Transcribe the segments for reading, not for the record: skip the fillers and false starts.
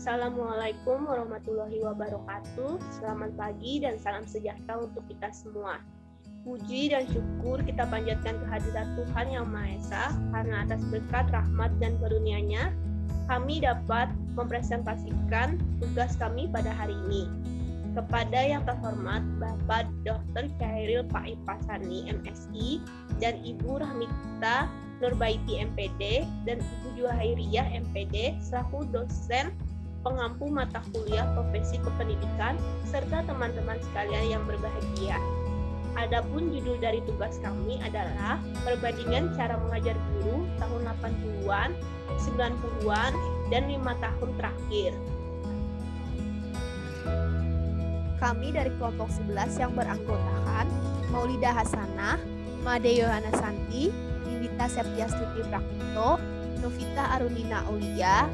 Assalamualaikum warahmatullahi wabarakatuh. Selamat pagi dan salam sejahtera untuk kita semua. Puji dan syukur kita panjatkan kehadirat Tuhan Yang Maha Esa, karena atas berkat rahmat dan karunia-Nya kami dapat mempresentasikan tugas kami pada hari ini. Kepada yang terhormat Bapak Dr. Chairil Faib Pasani, MSI, dan Ibu Rahmita Nurbaiti, MPD, dan Ibu Juhairiyah, MPD, selaku dosen pengampu mata kuliah profesi kependidikan, serta teman-teman sekalian yang berbahagia. Adapun judul dari tugas kami adalah perbandingan cara mengajar guru tahun 80-an, 90-an, dan 5 tahun terakhir. Kami dari kelompok 11 yang beranggotakan Maulida Hasanah, Made Yohana Santi, Nindita Septiastuti Praktito, Novita Arunina Aulia,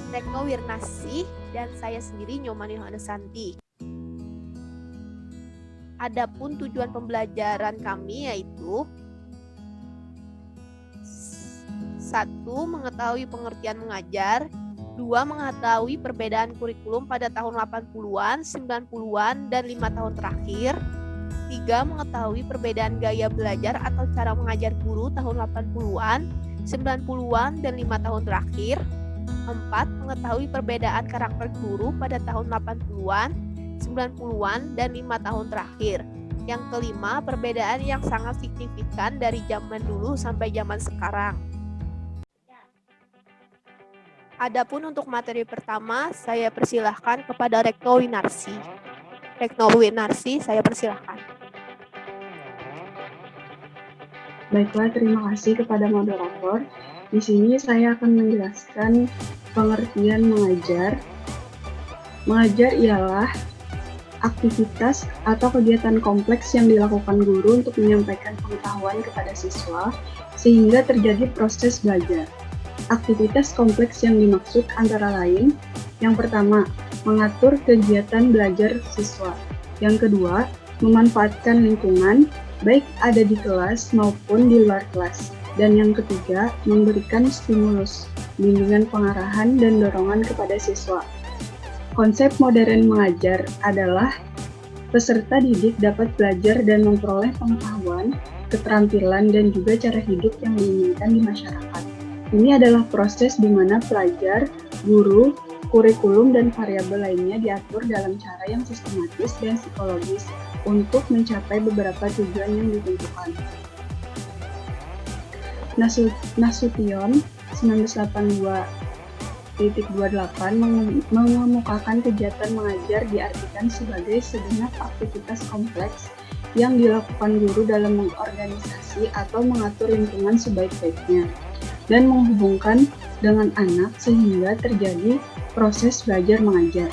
Retno Wirnasih, dan saya sendiri Nyomani Yohana Santi. Adapun tujuan pembelajaran kami yaitu 1. Mengetahui pengertian mengajar, 2. Mengetahui perbedaan kurikulum pada tahun 80-an, 90-an, dan 5 tahun terakhir. 3. Mengetahui perbedaan gaya belajar atau cara mengajar guru tahun 80-an, 90-an, dan 5 tahun terakhir. 4. Mengetahui perbedaan karakter guru pada tahun 80-an, 90-an, dan 5 tahun terakhir. Yang kelima, perbedaan yang sangat signifikan dari zaman dulu sampai zaman sekarang. Adapun untuk materi pertama, saya persilahkan kepada Retno Winarsi. Retno Winarsi, saya persilahkan. Baiklah, terima kasih kepada moderator. Di sini saya akan menjelaskan pengertian mengajar. Mengajar ialah aktivitas atau kegiatan kompleks yang dilakukan guru untuk menyampaikan pengetahuan kepada siswa sehingga terjadi proses belajar. Aktivitas kompleks yang dimaksud antara lain, yang pertama, mengatur kegiatan belajar siswa. Yang kedua, memanfaatkan lingkungan, baik ada di kelas maupun di luar kelas. Dan yang ketiga, memberikan stimulus, bimbingan pengarahan, dan dorongan kepada siswa. Konsep modern mengajar adalah peserta didik dapat belajar dan memperoleh pengetahuan, keterampilan, dan juga cara hidup yang diinginkan di masyarakat. Ini adalah proses di mana pelajar, guru, kurikulum, dan variabel lainnya diatur dalam cara yang sistematis dan psikologis untuk mencapai beberapa tujuan yang ditentukan. Nasution 1982.28 mengemukakan kegiatan mengajar diartikan sebagai segenap aktivitas kompleks yang dilakukan guru dalam mengorganisasi atau mengatur lingkungan sebaik-baiknya dan menghubungkan dengan anak sehingga terjadi proses belajar mengajar.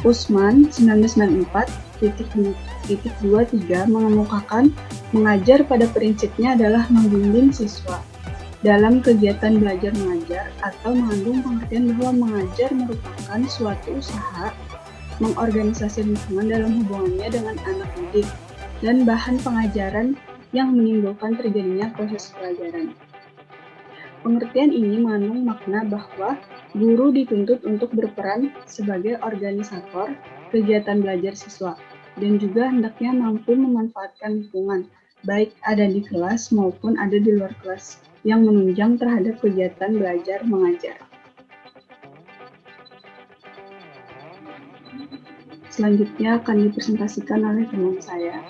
Usman 1994.23 mengemukakan mengajar pada prinsipnya adalah membimbing siswa dalam kegiatan belajar mengajar atau mengandung pengertian bahwa mengajar merupakan suatu usaha mengorganisasi lingkungan dalam hubungannya dengan anak didik dan bahan pengajaran yang menimbulkan terjadinya proses pelajaran. Pengertian ini mengandung makna bahwa guru dituntut untuk berperan sebagai organisator kegiatan belajar siswa dan juga hendaknya mampu memanfaatkan lingkungan, baik ada di kelas maupun ada di luar kelas, yang menunjang terhadap kegiatan belajar mengajar. Selanjutnya akan dipresentasikan oleh teman saya.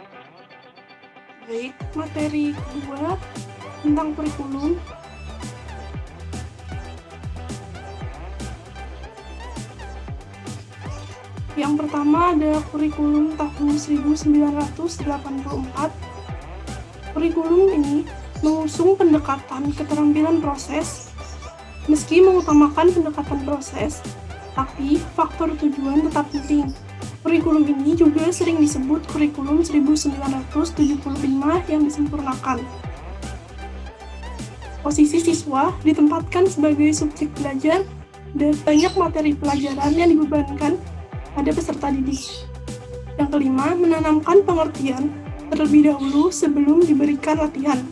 Baik, materi kedua tentang kurikulum. Yang pertama ada kurikulum tahun 1984. Kurikulum ini mengusung pendekatan keterampilan proses. Meski mengutamakan pendekatan proses, tapi faktor tujuan tetap penting. Kurikulum ini juga sering disebut kurikulum 1975 yang disempurnakan. Posisi siswa ditempatkan sebagai subjek belajar dan banyak materi pelajaran yang dibebankan pada peserta didik. Yang kelima, menanamkan pengertian terlebih dahulu sebelum diberikan latihan.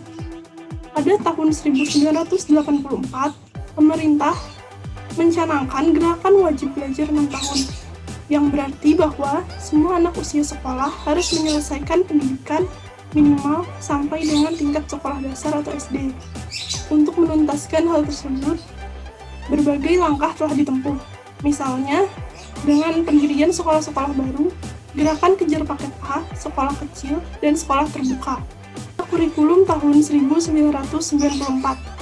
Pada tahun 1984, pemerintah mencanangkan gerakan wajib belajar 6 tahun, yang berarti bahwa semua anak usia sekolah harus menyelesaikan pendidikan minimal sampai dengan tingkat sekolah dasar atau SD. Untuk menuntaskan hal tersebut, berbagai langkah telah ditempuh. Misalnya, dengan pendirian sekolah-sekolah baru, gerakan kejar paket A, sekolah kecil, dan sekolah terbuka. Kurikulum tahun 1994.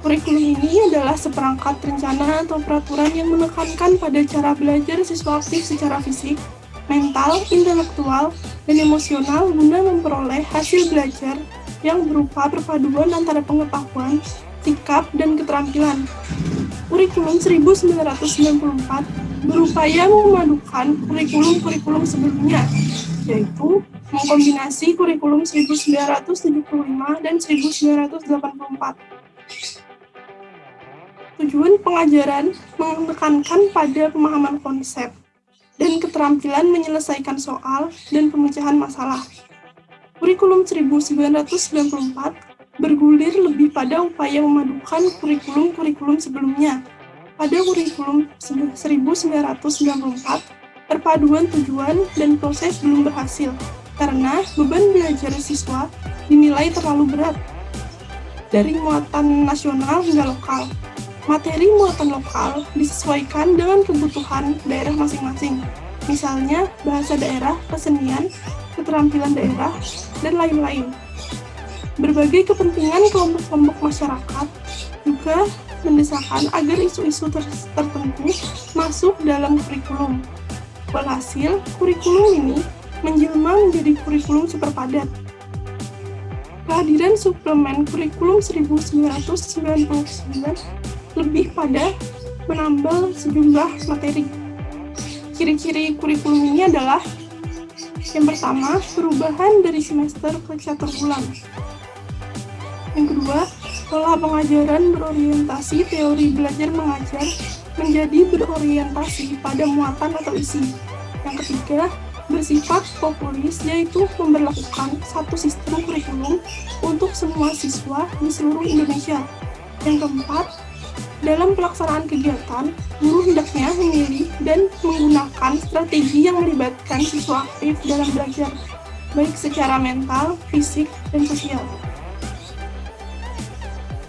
Kurikulum ini adalah seperangkat rencana atau peraturan yang menekankan pada cara belajar siswa aktif secara fisik, mental, intelektual, dan emosional guna memperoleh hasil belajar yang berupa perpaduan antara pengetahuan, sikap, dan keterampilan. Kurikulum 1994 berupaya memadukan kurikulum-kurikulum sebelumnya, yaitu mengkombinasi kurikulum 1975 dan 1984. Tujuan pengajaran menekankan pada pemahaman konsep dan keterampilan menyelesaikan soal dan pemecahan masalah. Kurikulum 1994 bergulir lebih pada upaya memadukan kurikulum-kurikulum sebelumnya. Pada kurikulum 1994, perpaduan tujuan dan proses belum berhasil karena beban belajar siswa dinilai terlalu berat dari muatan nasional hingga lokal. Materi muatan lokal disesuaikan dengan kebutuhan daerah masing-masing, misalnya bahasa daerah, kesenian, keterampilan daerah, dan lain-lain. Berbagai kepentingan kelompok-kelompok masyarakat juga mendesakan agar isu-isu tertentu masuk dalam kurikulum. Walhasil, kurikulum ini menjelma menjadi kurikulum super padat. Kehadiran suplemen kurikulum 1999 lebih pada menambal sejumlah materi. Ciri-ciri kurikulum ini adalah yang pertama, perubahan dari semester ke catur bulan. Yang kedua, pola pengajaran berorientasi teori belajar mengajar menjadi berorientasi pada muatan atau isi. Yang ketiga, bersifat populis, yaitu memberlakukan satu sistem kurikulum untuk semua siswa di seluruh Indonesia. Yang keempat, dalam pelaksanaan kegiatan, guru hendaknya memilih dan menggunakan strategi yang melibatkan siswa aktif dalam belajar, baik secara mental, fisik, dan sosial.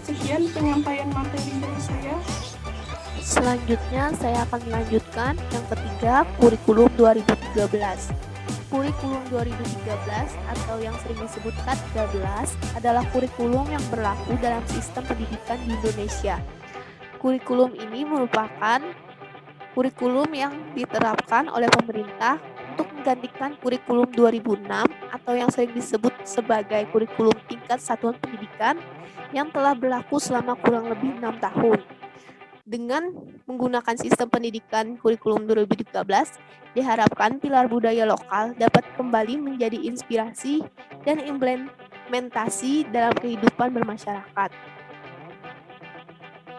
Sekian penyampaian materi dari saya. Selanjutnya saya akan melanjutkan yang ketiga, kurikulum 2013. Kurikulum 2013 atau yang sering disebut K13 adalah kurikulum yang berlaku dalam sistem pendidikan di Indonesia. Kurikulum ini merupakan kurikulum yang diterapkan oleh pemerintah untuk menggantikan kurikulum 2006 atau yang sering disebut sebagai kurikulum tingkat satuan pendidikan yang telah berlaku selama kurang lebih 6 tahun. Dengan menggunakan sistem pendidikan kurikulum 2013, diharapkan pilar budaya lokal dapat kembali menjadi inspirasi dan implementasi dalam kehidupan bermasyarakat.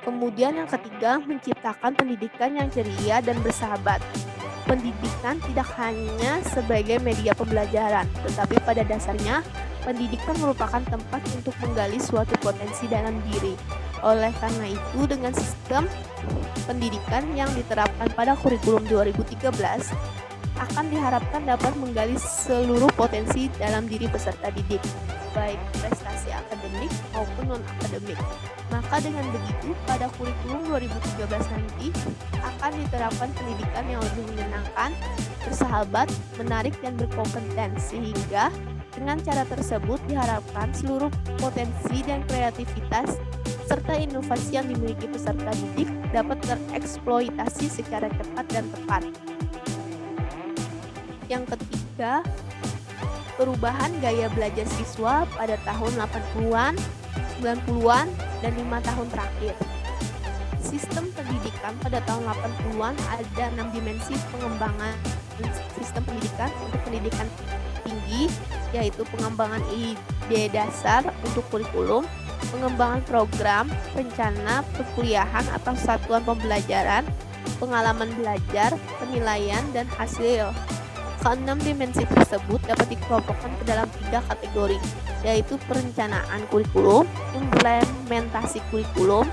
Kemudian yang ketiga, menciptakan pendidikan yang ceria dan bersahabat. Pendidikan tidak hanya sebagai media pembelajaran, tetapi pada dasarnya pendidikan merupakan tempat untuk menggali suatu potensi dalam diri. Oleh karena itu, dengan sistem pendidikan yang diterapkan pada kurikulum 2013, akan diharapkan dapat menggali seluruh potensi dalam diri peserta didik, baik prestasi akademik maupun non-akademik. Maka dengan begitu, pada kurikulum 2013 nanti akan diterapkan pendidikan yang lebih menyenangkan, bersahabat, menarik, dan berkompeten, sehingga dengan cara tersebut diharapkan seluruh potensi dan kreativitas serta inovasi yang dimiliki peserta didik dapat tereksploitasi secara cepat dan tepat. Yang ketiga, perubahan gaya belajar siswa pada tahun 80-an, 90-an, dan 5 tahun terakhir. Sistem pendidikan pada tahun 80-an ada 6 dimensi pengembangan sistem pendidikan untuk pendidikan tinggi, yaitu pengembangan ide dasar untuk kurikulum, pengembangan program, rencana, perkuliahan atau satuan pembelajaran, pengalaman belajar, penilaian, dan hasil. Keenam dimensi tersebut dapat dikelompokkan ke dalam 3 kategori, yaitu perencanaan kurikulum, implementasi kurikulum,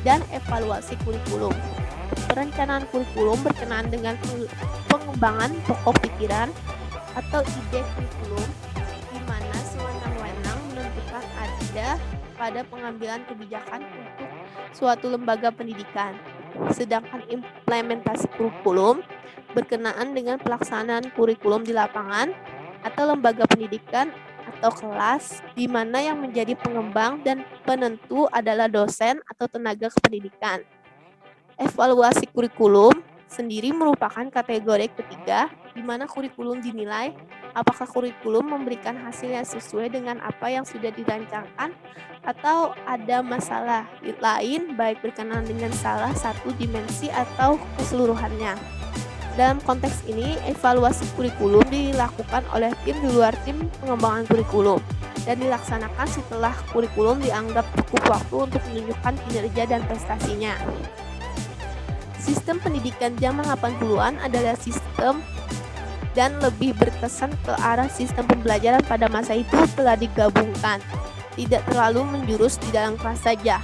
dan evaluasi kurikulum. perencanaan kurikulum berkenaan dengan pengembangan pokok pikiran atau ide kurikulum, di mana sewenang-wenang menentukan ada pada pengambilan kebijakan untuk suatu lembaga pendidikan. Sedangkan implementasi kurikulum berkenaan dengan pelaksanaan kurikulum di lapangan atau lembaga pendidikan atau kelas, di mana yang menjadi pengembang dan penentu adalah dosen atau tenaga kependidikan. Evaluasi kurikulum sendiri merupakan kategori ketiga, di mana kurikulum dinilai apakah kurikulum memberikan hasil yang sesuai dengan apa yang sudah dirancangkan atau ada masalah lain baik berkenaan dengan salah satu dimensi atau keseluruhannya. Dalam konteks ini, evaluasi kurikulum dilakukan oleh tim di luar tim pengembangan kurikulum dan dilaksanakan setelah kurikulum dianggap cukup waktu untuk menunjukkan kinerja dan prestasinya. Sistem pendidikan zaman 80-an adalah sistem dan lebih berkesan ke arah sistem pembelajaran pada masa itu telah digabungkan, tidak terlalu menjurus di dalam kelas saja.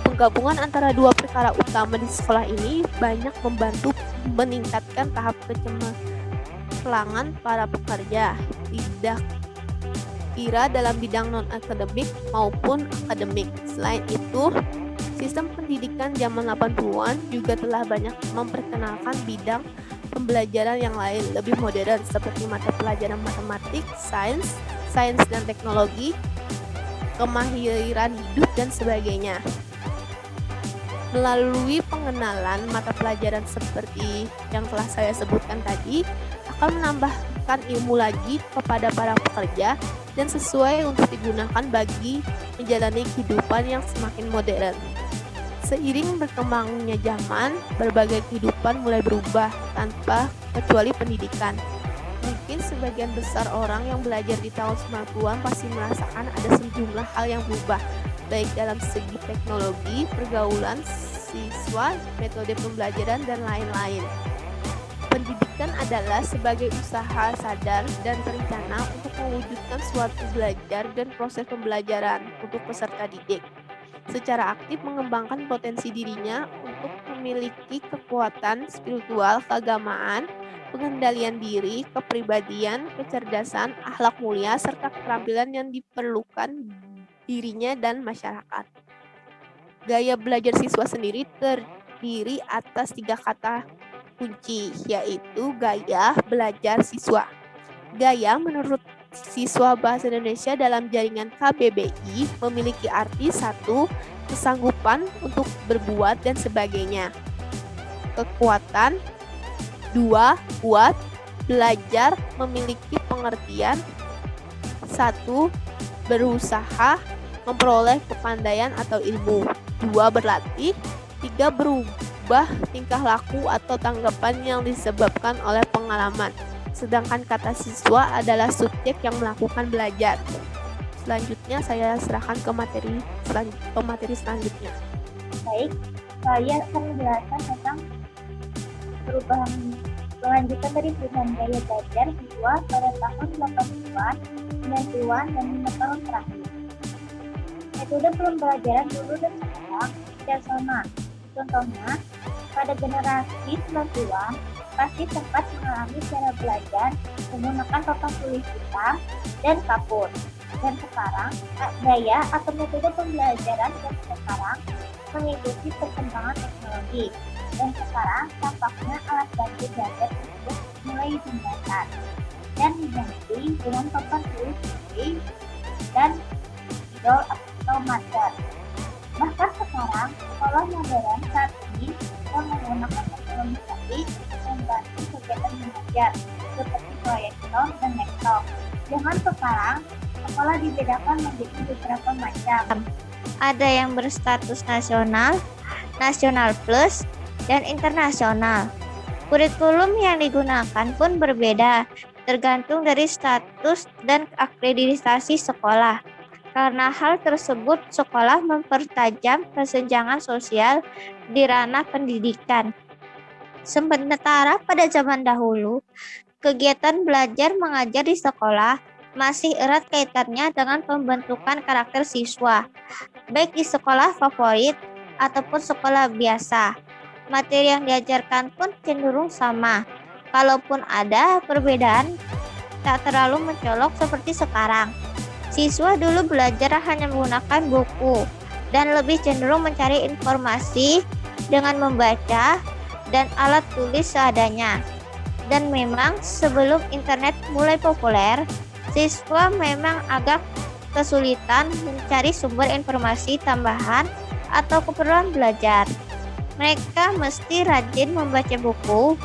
Penggabungan antara dua perkara utama di sekolah ini banyak membantu meningkatkan tahap kecemerlangan para pekerja, tidak kira dalam bidang non-akademik maupun akademik. Selain itu, sistem pendidikan zaman 80-an juga telah banyak memperkenalkan bidang pembelajaran yang lain lebih modern seperti mata pelajaran matematik, sains dan teknologi, kemahiran hidup, dan sebagainya. Melalui pengenalan mata pelajaran seperti yang telah saya sebutkan tadi, akan menambahkan ilmu lagi kepada para pekerja dan sesuai untuk digunakan bagi menjalani kehidupan yang semakin modern. Seiring berkembangnya zaman, berbagai kehidupan mulai berubah tanpa kecuali pendidikan. Mungkin sebagian besar orang yang belajar di tahun 90-an pasti merasakan ada sejumlah hal yang berubah, baik dalam segi teknologi, pergaulan siswa, metode pembelajaran, dan lain-lain. Pendidikan adalah sebagai usaha sadar dan terencana untuk mewujudkan suatu belajar dan proses pembelajaran untuk peserta didik. Secara aktif mengembangkan potensi dirinya untuk memiliki kekuatan spiritual, keagamaan, pengendalian diri, kepribadian, kecerdasan, akhlak mulia, serta keterampilan yang diperlukan dirinya dan masyarakat. Gaya belajar siswa sendiri terdiri atas 3 kata kunci, yaitu gaya belajar siswa. Gaya menurut siswa bahasa Indonesia dalam jaringan KBBI memiliki arti 1. Kesanggupan untuk berbuat dan sebagainya. Kekuatan. 2. Kuat. Belajar memiliki pengertian. 1. Berusaha memperoleh kepandaian atau ilmu. 2. Berlatih. 3. Berubah tingkah laku atau tanggapan yang disebabkan oleh pengalaman. Sedangkan kata siswa adalah subjek yang melakukan belajar. Selanjutnya saya serahkan ke pemateri selanjutnya. Baik, saya akan menjelaskan tentang perubahan kelanjutan dari perubahan gaya belajar siswa pada tahun 80-an, 90-an, dan 5 tahun terakhir. Metode pembelajaran dulu dan sekarang tidak sama. Contohnya, pada generasi 90-an pasti sempat mengalami cara belajar menggunakan papan tulis hitam dan kapur. Dan sekarang, gaya atau metode pembelajaran dan sekarang mengikuti perkembangan teknologi. Dan sekarang tampaknya alat bantu belajar tersebut mulai digunakan dan diganti dengan papan tulis putih dan spidol atau marker. Bahkan sekarang, sekolah modern saat ini yang menggunakan teknologi tadi membantu kegiatan mengajar seperti proyektor dan laptop. Dengan sekarang, sekolah dibedakan menjadi beberapa macam. Ada yang berstatus nasional, nasional plus, dan internasional. Kurikulum yang digunakan pun berbeda, tergantung dari status dan akreditasi sekolah. Karena hal tersebut, sekolah mempertajam kesenjangan sosial di ranah pendidikan. Sementara pada zaman dahulu, kegiatan belajar mengajar di sekolah masih erat kaitannya dengan pembentukan karakter siswa, baik di sekolah favorit ataupun sekolah biasa. Materi yang diajarkan pun cenderung sama. Kalaupun ada perbedaan, tak terlalu mencolok seperti sekarang. Siswa dulu belajar hanya menggunakan buku dan lebih cenderung mencari informasi dengan membaca dan alat tulis seadanya. Dan memang sebelum internet mulai populer, siswa memang agak kesulitan mencari sumber informasi tambahan atau keperluan belajar. Mereka mesti rajin membaca buku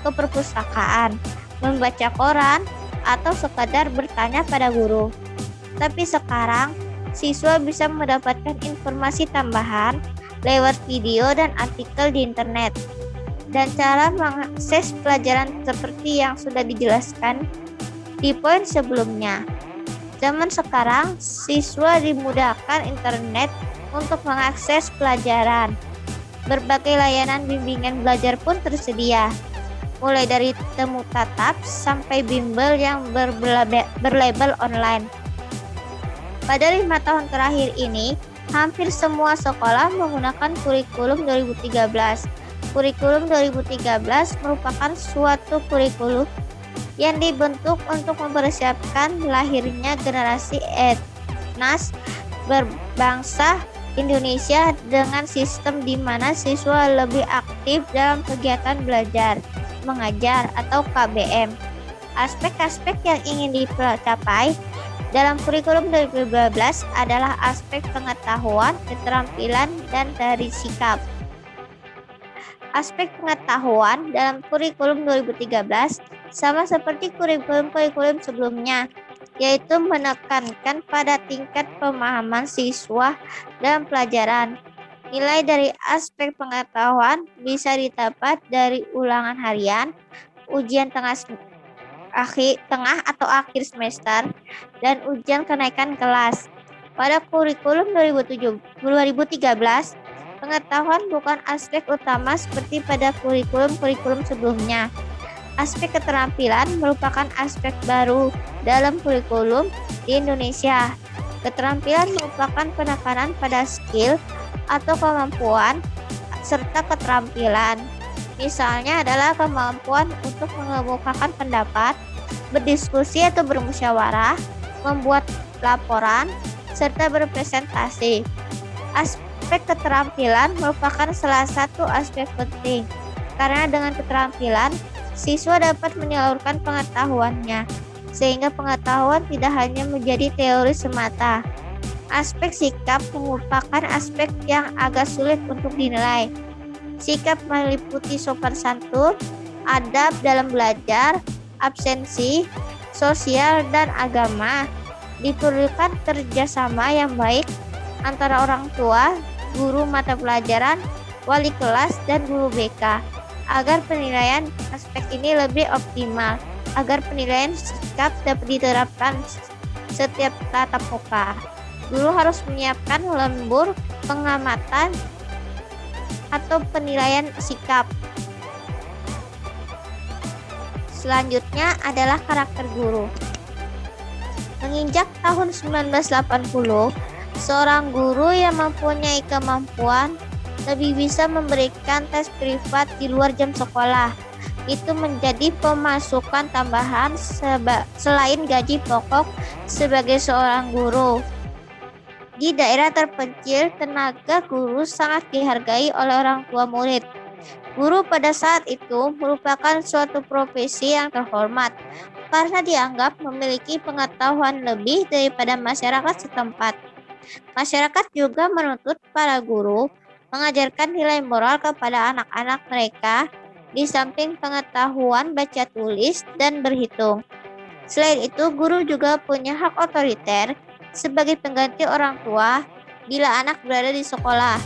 ke perpustakaan, membaca koran, atau sekadar bertanya pada guru. Tapi sekarang, siswa bisa mendapatkan informasi tambahan lewat video dan artikel di internet. Dan cara mengakses pelajaran seperti yang sudah dijelaskan di poin sebelumnya. Zaman sekarang, siswa dimudahkan internet untuk mengakses pelajaran. Berbagai layanan bimbingan belajar pun tersedia, mulai dari temu tatap sampai bimbel yang berlabel online. Pada 5 tahun terakhir ini, hampir semua sekolah menggunakan kurikulum 2013. Kurikulum 2013 merupakan suatu kurikulum yang dibentuk untuk mempersiapkan lahirnya generasi etnis berbangsa Indonesia dengan sistem di mana siswa lebih aktif dalam kegiatan belajar, mengajar atau KBM. Aspek-aspek yang ingin dicapai dalam kurikulum 2012 adalah aspek pengetahuan, keterampilan, dan dari sikap. Aspek pengetahuan dalam kurikulum 2013 sama seperti kurikulum-kurikulum sebelumnya, yaitu menekankan pada tingkat pemahaman siswa dalam pelajaran. Nilai dari aspek pengetahuan bisa didapat dari ulangan harian, ujian tengah atau akhir semester, dan ujian kenaikan kelas. Pada kurikulum 2013, pengetahuan bukan aspek utama seperti pada kurikulum-kurikulum sebelumnya. Aspek keterampilan merupakan aspek baru dalam kurikulum di Indonesia. Keterampilan merupakan penekanan pada skill atau kemampuan serta keterampilan. Misalnya adalah kemampuan untuk mengemukakan pendapat, berdiskusi atau bermusyawarah, membuat laporan, serta berpresentasi. Aspek keterampilan merupakan salah satu aspek penting, karena dengan keterampilan, siswa dapat menyalurkan pengetahuannya, sehingga pengetahuan tidak hanya menjadi teori semata. Aspek sikap merupakan aspek yang agak sulit untuk dinilai. Sikap meliputi sopan santun, adab dalam belajar, absensi, sosial, dan agama. Diperlukan kerjasama yang baik antara orang tua, guru mata pelajaran, wali kelas, dan guru BK agar penilaian aspek ini lebih optimal, agar penilaian sikap dapat diterapkan setiap tatap muka. Guru harus menyiapkan lembur pengamatan atau penilaian sikap. Selanjutnya adalah karakter guru. Menginjak tahun 1980, seorang guru yang mempunyai kemampuan lebih bisa memberikan tes privat di luar jam sekolah. Itu menjadi pemasukan tambahan selain gaji pokok sebagai seorang guru. Di daerah terpencil, tenaga guru sangat dihargai oleh orang tua murid. Guru pada saat itu merupakan suatu profesi yang terhormat karena dianggap memiliki pengetahuan lebih daripada masyarakat setempat. Masyarakat juga menuntut para guru mengajarkan nilai moral kepada anak-anak mereka di samping pengetahuan baca tulis dan berhitung. Selain itu, guru juga punya hak otoriter sebagai pengganti orang tua bila anak berada di sekolah.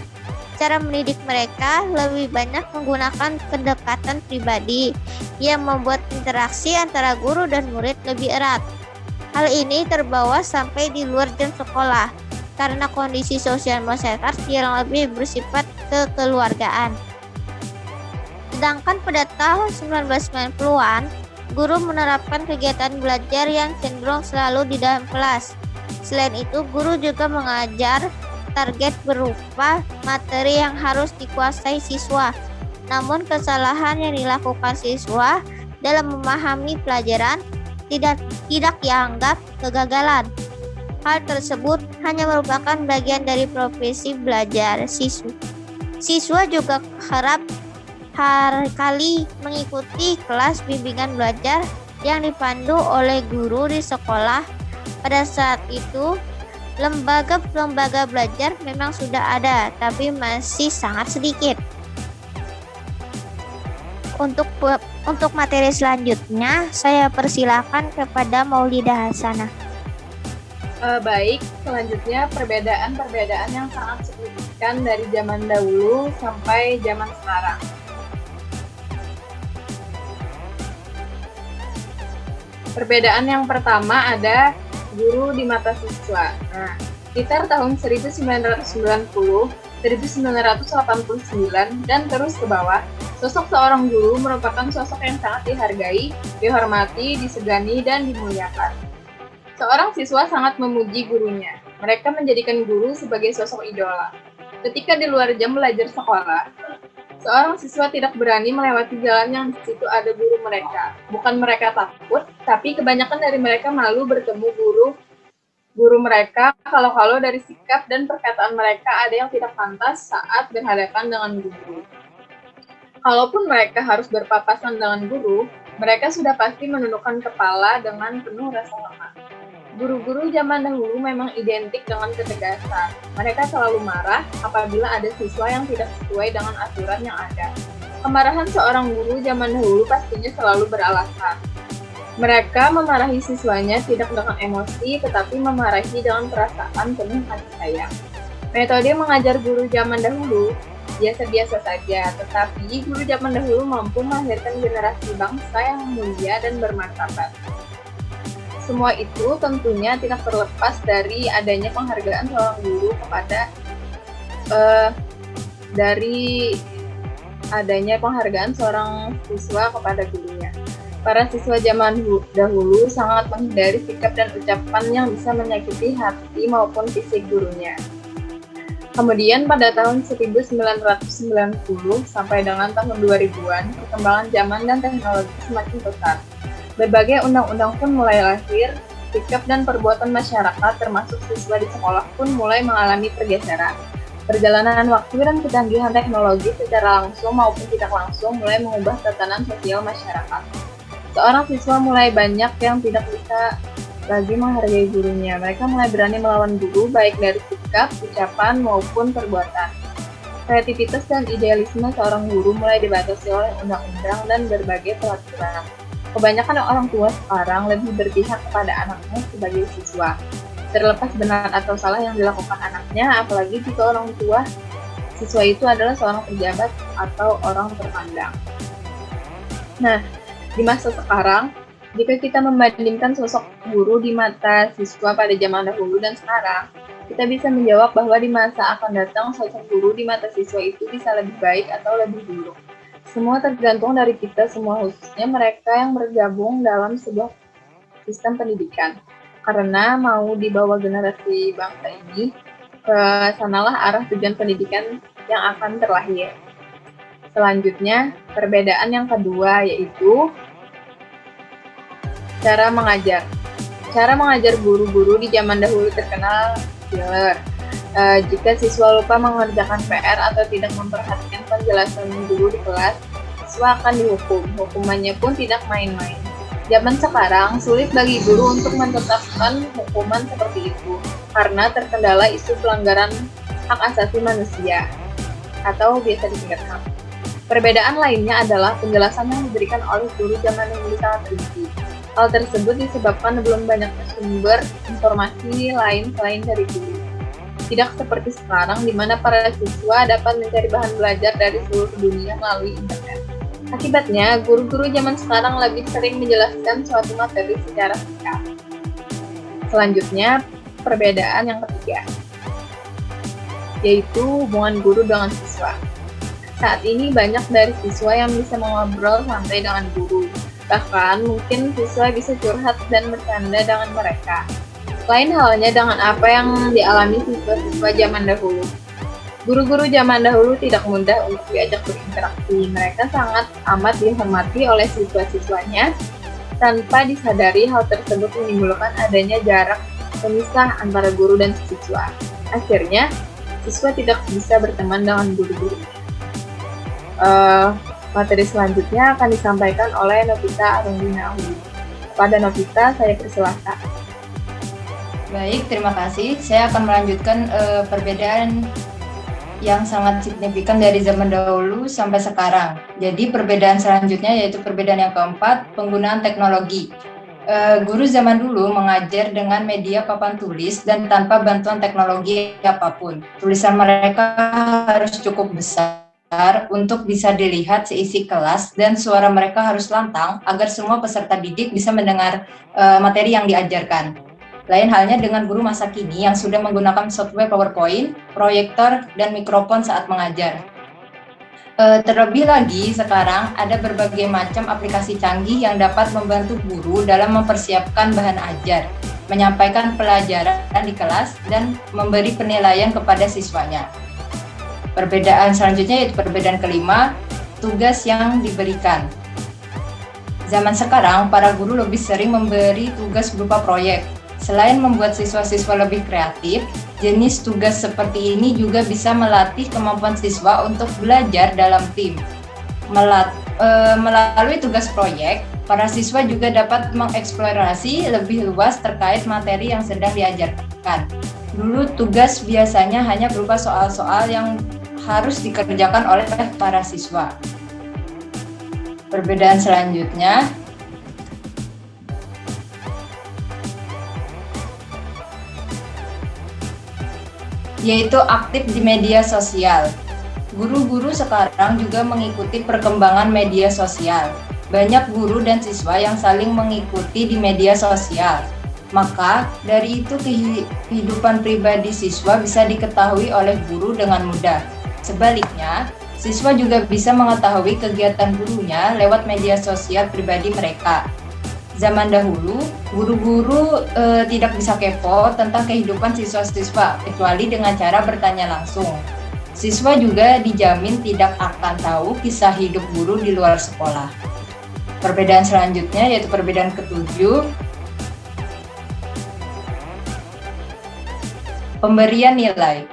Cara mendidik mereka lebih banyak menggunakan pendekatan pribadi yang membuat interaksi antara guru dan murid lebih erat. Hal ini terbawa sampai di luar jam sekolah karena kondisi sosial masyarakat yang lebih bersifat kekeluargaan. Sedangkan pada tahun 1990-an, guru menerapkan kegiatan belajar yang cenderung selalu di dalam kelas. Selain itu, guru juga mengajar target berupa materi yang harus dikuasai siswa. Namun kesalahan yang dilakukan siswa dalam memahami pelajaran tidak dianggap kegagalan. Hal tersebut hanya merupakan bagian dari profesi belajar siswa. Siswa juga kerap kali mengikuti kelas bimbingan belajar yang dipandu oleh guru di sekolah. Pada saat itu, lembaga belajar memang sudah ada, tapi masih sangat sedikit. Untuk materi selanjutnya, saya persilakan kepada Maulida Hasanah. Baik, selanjutnya perbedaan-perbedaan yang sangat signifikan dari zaman dahulu sampai zaman sekarang. Perbedaan yang pertama ada guru di mata siswa. Nah, sekitar tahun 1990, 1989, dan terus ke bawah, sosok seorang guru merupakan sosok yang sangat dihargai, dihormati, disegani, dan dimuliakan. Seorang siswa sangat memuji gurunya. Mereka menjadikan guru sebagai sosok idola. Ketika di luar jam belajar sekolah, seorang siswa tidak berani melewati jalan yang di situ ada guru mereka. Bukan mereka takut, tapi kebanyakan dari mereka malu bertemu guru mereka kalau dari sikap dan perkataan mereka ada yang tidak pantas saat berhadapan dengan guru. Kalaupun mereka harus berpapasan dengan guru, mereka sudah pasti menundukkan kepala dengan penuh rasa hormat. Guru-guru zaman dahulu memang identik dengan ketegasan. Mereka selalu marah apabila ada siswa yang tidak sesuai dengan aturan yang ada. Kemarahan seorang guru zaman dahulu pastinya selalu beralasan. Mereka memarahi siswanya tidak dengan emosi, tetapi memarahi dengan perasaan penuh kasih sayang. Metode mengajar guru zaman dahulu biasa-biasa saja, tetapi guru zaman dahulu mampu melahirkan generasi bangsa yang mulia dan bermartabat. Semua itu tentunya tidak terlepas dari adanya penghargaan seorang guru kepada seorang siswa kepada gurunya. Para siswa zaman dahulu sangat menghindari sikap dan ucapan yang bisa menyakiti hati maupun fisik gurunya. Kemudian pada tahun 1990 sampai dengan tahun 2000-an, perkembangan zaman dan teknologi semakin pesat. Berbagai undang-undang pun mulai lahir, sikap dan perbuatan masyarakat termasuk siswa di sekolah pun mulai mengalami pergeseran. Perjalanan waktu dan kecanggihan teknologi secara langsung maupun tidak langsung mulai mengubah tatanan sosial masyarakat. Seorang siswa mulai banyak yang tidak bisa lagi menghargai gurunya. Mereka mulai berani melawan guru baik dari sikap, ucapan, maupun perbuatan. Kreativitas dan idealisme seorang guru mulai dibatasi oleh undang-undang dan berbagai peraturan. Kebanyakan orang tua sekarang lebih berpihak kepada anaknya sebagai siswa. Terlepas benar atau salah yang dilakukan anaknya, apalagi jika orang tua siswa itu adalah seorang pejabat atau orang terpandang. Nah, di masa sekarang, jika kita membandingkan sosok guru di mata siswa pada zaman dahulu dan sekarang, kita bisa menjawab bahwa di masa akan datang sosok guru di mata siswa itu bisa lebih baik atau lebih buruk. Semua tergantung dari kita semua, khususnya mereka yang bergabung dalam sebuah sistem pendidikan. Karena mau dibawa generasi bangsa ini, ke sanalah arah tujuan pendidikan yang akan terlahir. Selanjutnya, perbedaan yang kedua yaitu cara mengajar. Cara mengajar guru-guru di zaman dahulu terkenal killer. Jika siswa lupa mengerjakan PR atau tidak memperhatikan penjelasan guru di kelas, siswa akan dihukum. Hukumannya pun tidak main-main. Zaman sekarang, sulit bagi guru untuk menetapkan hukuman seperti itu, karena terkendala isu pelanggaran hak asasi manusia, atau biasa disingkat HAM. Perbedaan lainnya adalah penjelasan yang diberikan oleh guru zaman dahulu sangat rinci. Hal tersebut disebabkan belum banyaknya sumber informasi lain selain dari guru. Tidak seperti sekarang, di mana para siswa dapat mencari bahan belajar dari seluruh dunia melalui internet. Akibatnya, guru-guru zaman sekarang lebih sering menjelaskan suatu materi secara singkat. Selanjutnya, perbedaan yang ketiga, yaitu hubungan guru dengan siswa. Saat ini banyak dari siswa yang bisa mengobrol santai dengan guru. Bahkan mungkin siswa bisa curhat dan bercanda dengan mereka. Lain halnya dengan apa yang dialami siswa-siswa zaman dahulu. Guru-guru zaman dahulu tidak mudah untuk diajak berinteraksi. Mereka sangat amat dihormati oleh siswa-siswanya. Tanpa disadari, hal tersebut menimbulkan adanya jarak pemisah antara guru dan siswa. Akhirnya, siswa tidak bisa berteman dengan guru-gurunya. Materi selanjutnya akan disampaikan oleh Novita Arundina. Kepada Novita, saya persilahkan. Baik, terima kasih. Saya akan melanjutkan perbedaan yang sangat signifikan dari zaman dahulu sampai sekarang. Jadi perbedaan selanjutnya yaitu perbedaan yang keempat, penggunaan teknologi. Guru zaman dulu mengajar dengan media papan tulis dan tanpa bantuan teknologi apapun. Tulisan mereka harus cukup besar untuk bisa dilihat seisi kelas dan suara mereka harus lantang agar semua peserta didik bisa mendengar materi yang diajarkan. Lain halnya dengan guru masa kini yang sudah menggunakan software PowerPoint, proyektor, dan mikrofon saat mengajar. Terlebih lagi, sekarang ada berbagai macam aplikasi canggih yang dapat membantu guru dalam mempersiapkan bahan ajar, menyampaikan pelajaran di kelas, dan memberi penilaian kepada siswanya. Perbedaan selanjutnya yaitu perbedaan kelima, tugas yang diberikan. Zaman sekarang, para guru lebih sering memberi tugas berupa proyek. Selain membuat siswa-siswa lebih kreatif, jenis tugas seperti ini juga bisa melatih kemampuan siswa untuk belajar dalam tim. Melalui tugas proyek, para siswa juga dapat mengeksplorasi lebih luas terkait materi yang sedang diajarkan. Dulu tugas biasanya hanya berupa soal-soal yang harus dikerjakan oleh para siswa. Perbedaan selanjutnya yaitu aktif di media sosial. Guru-guru sekarang juga mengikuti perkembangan media sosial. Banyak guru dan siswa yang saling mengikuti di media sosial. Maka, dari itu kehidupan pribadi siswa bisa diketahui oleh guru dengan mudah. Sebaliknya, siswa juga bisa mengetahui kegiatan gurunya lewat media sosial pribadi mereka. Zaman dahulu, guru-guru tidak bisa kepo tentang kehidupan siswa-siswa, kecuali dengan cara bertanya langsung. Siswa juga dijamin tidak akan tahu kisah hidup guru di luar sekolah. Perbedaan selanjutnya yaitu perbedaan ketujuh, pemberian nilai.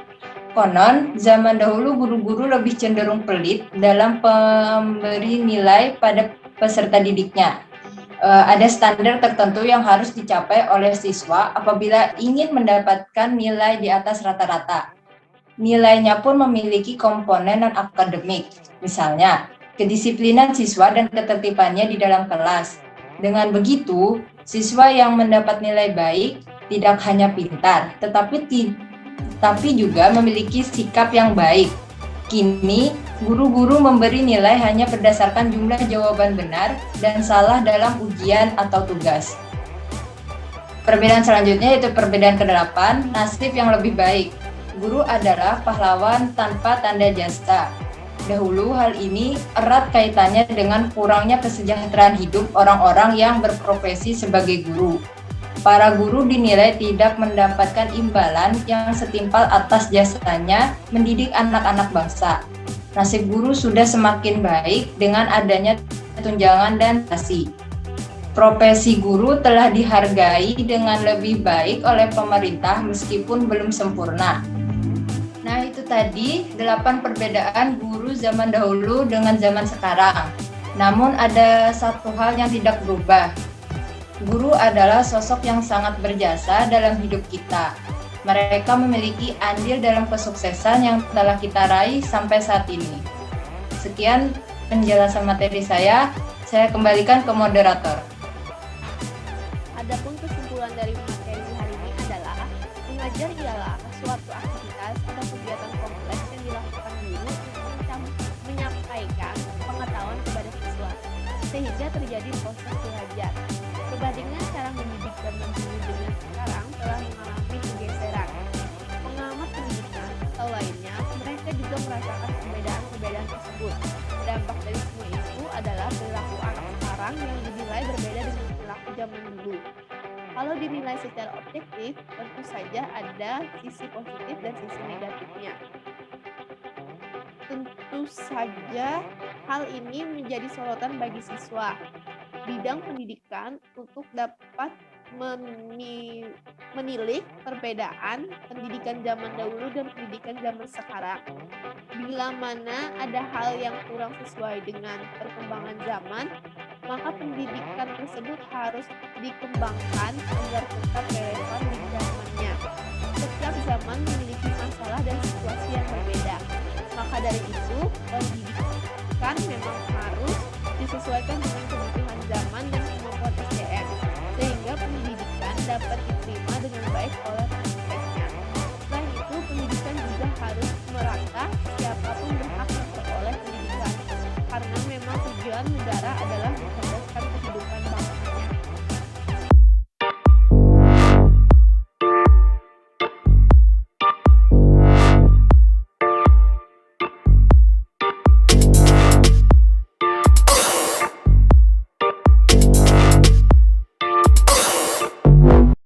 Konon, zaman dahulu guru-guru lebih cenderung pelit dalam pemberi nilai pada peserta didiknya. Ada standar tertentu yang harus dicapai oleh siswa apabila ingin mendapatkan nilai di atas rata-rata. Nilainya pun memiliki komponen non-akademik, misalnya kedisiplinan siswa dan ketertibannya di dalam kelas. Dengan begitu, siswa yang mendapat nilai baik tidak hanya pintar, tetapi juga memiliki sikap yang baik. Kini, guru-guru memberi nilai hanya berdasarkan jumlah jawaban benar dan salah dalam ujian atau tugas. Perbedaan selanjutnya yaitu perbedaan ke-8, nasib yang lebih baik. Guru adalah pahlawan tanpa tanda jasa. Dahulu hal ini erat kaitannya dengan kurangnya kesejahteraan hidup orang-orang yang berprofesi sebagai guru. Para guru dinilai tidak mendapatkan imbalan yang setimpal atas jasanya mendidik anak-anak bangsa. Nasib guru sudah semakin baik dengan adanya tunjangan dan kasih. Profesi guru telah dihargai dengan lebih baik oleh pemerintah meskipun belum sempurna. Nah, itu tadi 8 perbedaan guru zaman dahulu dengan zaman sekarang. Namun ada satu hal yang tidak berubah. Guru adalah sosok yang sangat berjasa dalam hidup kita. Mereka memiliki andil dalam kesuksesan yang telah kita raih sampai saat ini. Sekian penjelasan materi saya kembalikan ke moderator. Adapun kesimpulan dari materi hari ini adalah mengajar ialah suatu aktivitas atau kegiatan kompleks yang dilakukan guru untuk menyampaikan pengetahuan kepada siswa, sehingga terjadi proses belajar. Perbandingan cara mendidik zaman dulu dengan sekarang telah mengalami pergeseran. Pengamat pendidikan atau lainnya, mereka juga merasakan perbedaan-perbedaan tersebut. Dampak dari semua itu adalah perilaku anak sekarang yang dinilai berbeda dengan perilaku zaman dulu. Kalau dinilai secara objektif, tentu saja ada sisi positif dan sisi negatifnya. Tentu saja hal ini menjadi sorotan bagi siswa. Bidang pendidikan untuk dapat menilik perbedaan pendidikan zaman dahulu dan pendidikan zaman sekarang. Bila mana ada hal yang kurang sesuai dengan perkembangan zaman, maka pendidikan tersebut harus dikembangkan agar tetap relevan di zamannya. Setiap zaman memiliki masalah dan situasi yang berbeda. Maka dari itu, pendidikan memang harus disesuaikan dengan kebutuhan zaman dan kemampuan SDM, sehingga pendidikan dapat diterima dengan baik oleh prakteknya. Selain itu, pendidikan juga harus merata